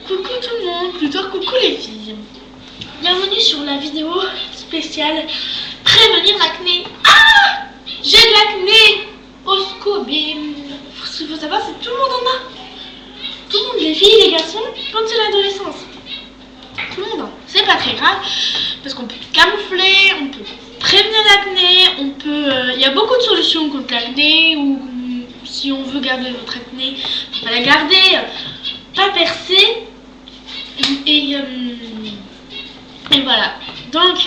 Coucou tout le monde, plutôt coucou les filles. Bienvenue sur la vidéo spéciale prévenir l'acné. Ah, j'ai de l'acné au scobim. Ce qu'il faut savoir, c'est que tout le monde en a. Tout le monde, les filles, les garçons, quand c'est l'adolescence. Tout le monde en a. C'est pas très grave, parce qu'on peut camoufler, on peut prévenir l'acné, on peut... Il y a beaucoup de solutions contre l'acné, ou si on veut garder notre acné, on peut pas la garder, pas percer. Et voilà. Donc,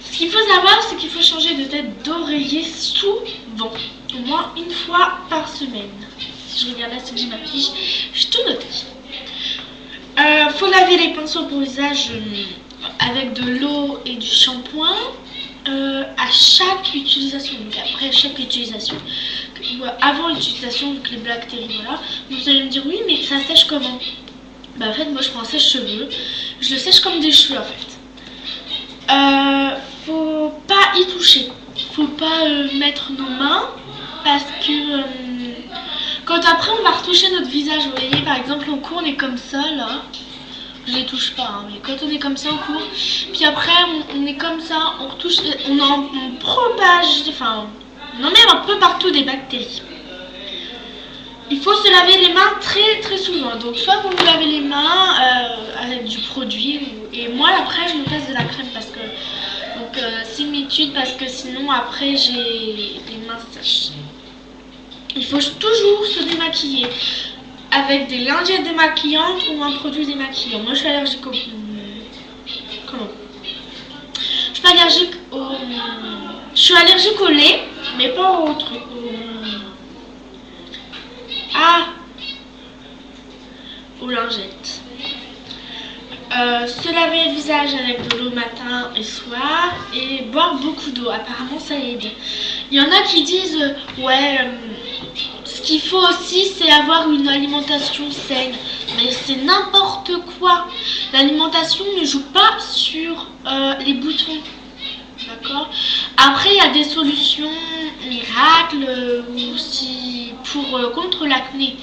ce qu'il faut savoir, c'est qu'il faut changer de tête d'oreiller souvent, au moins une fois par semaine. Si je regarde là ce que j'ai ma fiche, j'ai tout noté. Faut laver les pinceaux pour visage avec de l'eau et du shampoing à chaque utilisation. Donc après chaque utilisation, avant l'utilisation, donc les bactéries, voilà. Vous allez me dire oui, mais ça sèche comment? Bah en fait, moi je prends un sèche-cheveux, je le sèche comme des cheveux en fait. Faut pas y toucher, faut pas mettre nos mains parce que quand après on va retoucher notre visage, vous voyez par exemple en cours on est comme ça là, je les touche pas, hein, mais quand on est comme ça en cours, puis après on est comme ça, on retouche, on propage, enfin on en met un peu partout des bactéries. Il faut se laver les mains très très souvent. Donc soit vous vous lavez les mains avec du produit, et moi après je me passe de la crème parce que c'est une étude, parce que sinon après j'ai les mains sèches. Il faut toujours se démaquiller avec des lingettes démaquillantes ou un produit démaquillant. Moi je suis allergique au... Comment? Je suis pas allergique au... Je suis allergique au lait, mais pas au truc. Aux lingettes. Se laver le visage avec de l'eau matin et soir et boire beaucoup d'eau, apparemment ça aide. Il y en a qui disent ce qu'il faut aussi c'est avoir une alimentation saine, mais c'est n'importe quoi. L'alimentation ne joue pas sur les boutons, d'accord? Après il y a des solutions miracles aussi pour contre l'acné.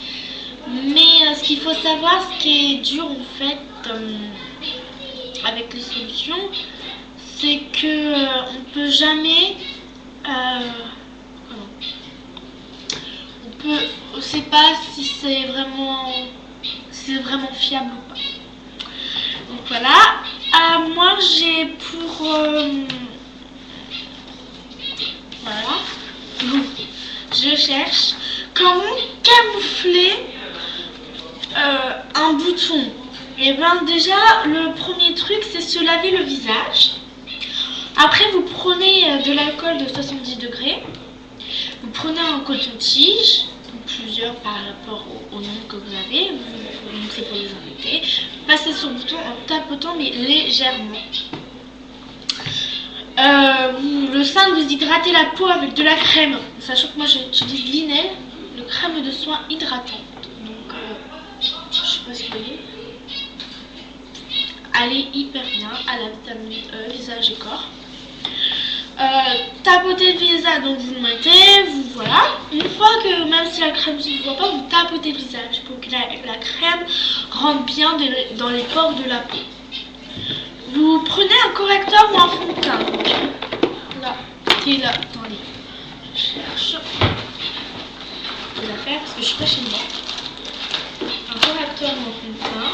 Mais ce qu'il faut savoir, ce qui est dur en fait avec les solutions, c'est que on peut jamais, on sait pas si c'est vraiment fiable ou pas. Donc voilà. Moi j'ai pour voilà, je cherche comment camoufler un bouton. Et bien déjà le premier truc c'est se laver le visage. Après vous prenez de l'alcool de 70 degrés, vous prenez un coton-tige, plusieurs par rapport au nombre que vous avez, vous montrez pour les invités, passez sur le bouton en tapotant mais légèrement. Le 5, vous hydratez la peau avec de la crème, sachant que moi j'utilise Linel, le crème de soin hydratante. Donc je sais pas si vous voyez, elle est hyper bien à la vitamine E, visage et corps. Tapotez le visage, donc vous le mettez, vous voilà. Une fois que même si la crème ne se voit pas, vous tapotez le visage pour que la crème rentre bien dans les pores de la peau. Vous prenez un correcteur ou un fond de teint, donc là, qui est là dans les... Je cherche de la faire parce que je suis pas chez moi. Un correcteur ou un fond de teint.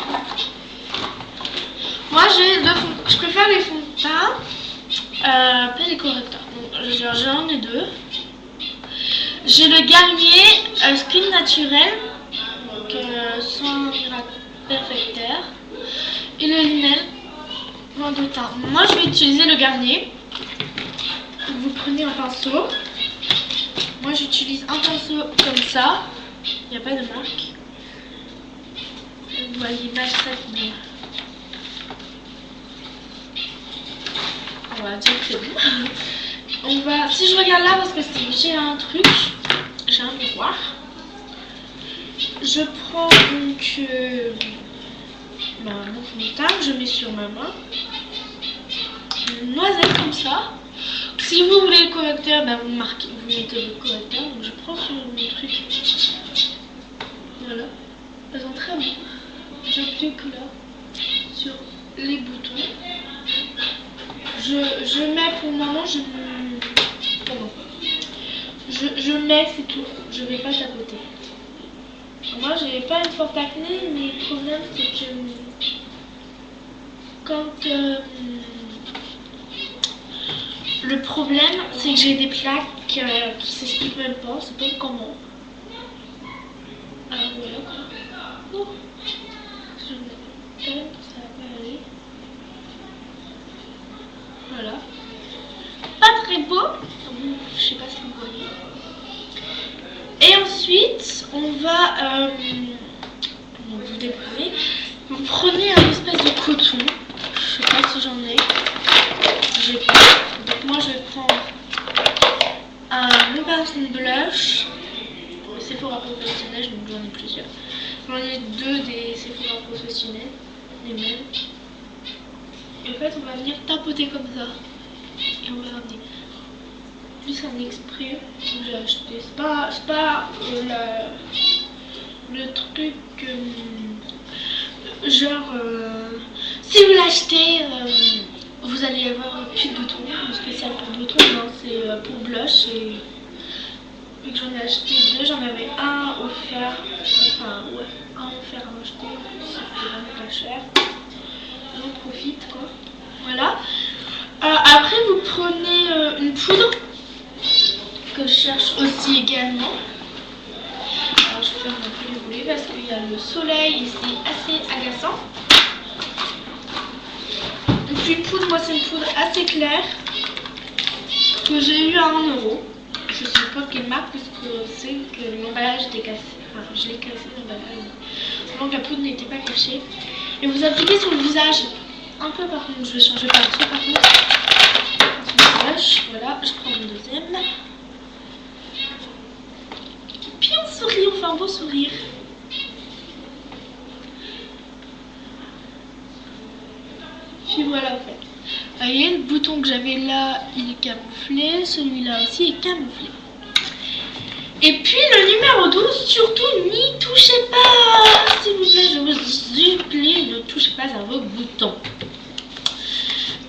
Moi j'ai deux fonds, je préfère les fonds de teint, pas les correcteurs. J'en ai deux. J'ai le Garnier Skin Naturel, donc soin perfecteur, et le Linel blanc de teint. Moi je vais utiliser le Garnier. Vous prenez un pinceau. Moi j'utilise un pinceau comme ça. Il n'y a pas de marque. Vous voyez pas ça bien. On va dire que c'est bon. On va, si je regarde là parce que j'ai un truc, j'ai un miroir. Je prends donc mon fond de teint, je mets sur ma main. Une noisette comme ça. Si vous voulez le correcteur, vous marquez, vous mettez le correcteur. Donc je prends sur mon truc. Voilà. Elles sont très bon. j'applique là sur les boutons. Je mets pour le moment, je mets, c'est tout. Je vais pas tapoter. Moi, j'ai pas une forte acné, mais le problème c'est que le problème c'est que j'ai des plaques qui s'expliquent même pas, c'est pas comment. Alors voilà quoi. Oh. Je vais ça va pas aller. Voilà. Pas très beau. Je sais pas si vous voyez. Et ensuite, on va vous déposer. Vous prenez un espèce de coton. Je sais pas si j'en ai. J'ai pas. Donc moi je vais prendre un pinceau blush. Sephora professionnel, donc j'en ai plusieurs. J'en ai 2 des Sephora professionnels, les mêmes. Et en fait, on va venir tapoter comme ça. Et on va ramener. Plus un exprès que j'ai acheté. C'est pas le truc genre si vous l'achetez vous allez avoir plus de boutons. Le spécial pour boutons, non, c'est pour blush. Et vu que j'en ai acheté 2, j'en avais un offert. Enfin ouais, un offert à m'acheter. C'était vraiment pas cher. J'en profite quoi. Voilà. Après vous prenez une poudre que je cherche aussi également. Alors je ferme un peu les volets parce qu'il y a le soleil et c'est assez agaçant. Et puis une poudre, moi c'est une poudre assez claire que j'ai eu à 1 €. Je sais pas quelle marque parce que c'est que l'emballage était cassé. Enfin je l'ai cassé l'emballage. Donc la poudre n'était pas cachée. Et vous appliquez sur le visage. Un peu par contre, je vais changer par-dessus par contre. Voilà, je prends mon deuxième. Puis on sourit, on fait un beau sourire. Puis voilà en fait. Vous voyez, le bouton que j'avais là, il est camouflé. Celui-là aussi est camouflé. Et puis le numéro 12, surtout n'y touchez pas. S'il vous plaît, je vous supplie, ne touchez pas à vos boutons.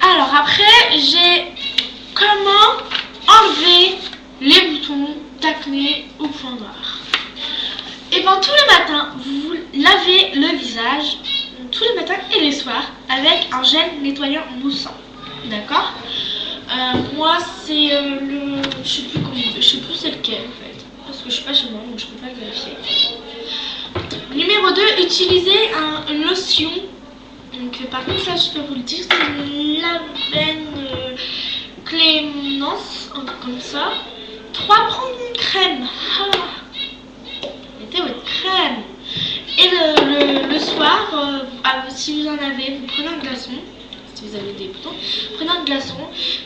Alors après, j'ai comment enlever les boutons d'acné au point noir. Et bien tous les matins, vous lavez le visage, tous les matins et les soirs, avec un gel nettoyant moussant. D'accord. Moi c'est je sais plus c'est lequel en fait. Parce que je suis pas chez moi, donc je peux pas le vérifier. Numéro 2, utilisez une lotion. Donc par contre ça je peux vous le dire, c'est une Lavène Clémence, un truc comme ça. 3, prendre une crème. Mettez votre crème. Et le soir, si vous en avez, vous prenez un glaçon. Si vous avez des boutons, prenez un glaçon,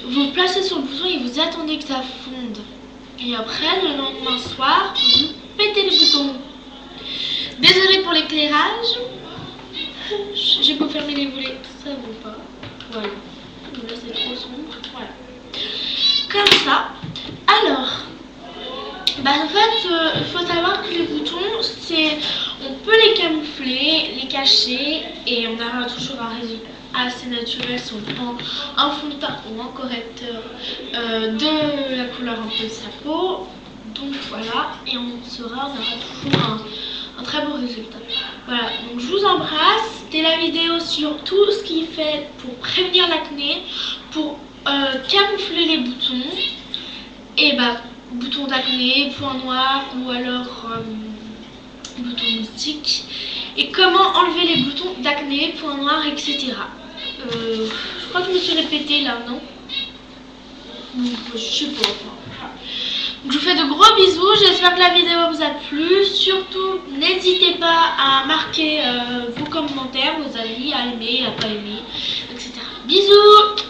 vous le placez sur le bouton et vous attendez que ça fonde. Et après, le lendemain soir, vous pétez les boutons. Désolée pour l'éclairage. J'ai beau fermer les volets, ça ne vaut pas. Voilà. Là c'est trop sombre. Voilà. Comme ça. Alors, en fait, il faut savoir que les boutons, on peut les camoufler, les cacher, et on aura toujours un résultat assez naturel si on prend un fond de teint ou un correcteur de la couleur un peu de sa peau. Donc voilà, et on aura toujours un très beau résultat. Voilà, donc je vous embrasse. C'était la vidéo sur tout ce qu'il fait pour prévenir l'acné, pour camoufler les boutons, et boutons d'acné, points noirs ou alors boutons moustiques, et comment enlever les boutons d'acné, points noirs, etc. Je crois que je me suis répétée là, non? Je sais pas. Donc, je vous fais de gros bisous, j'espère que la vidéo vous a plu. Surtout, n'hésitez pas à marquer vos commentaires, vos avis, à aimer, à pas aimer, etc. Bisous!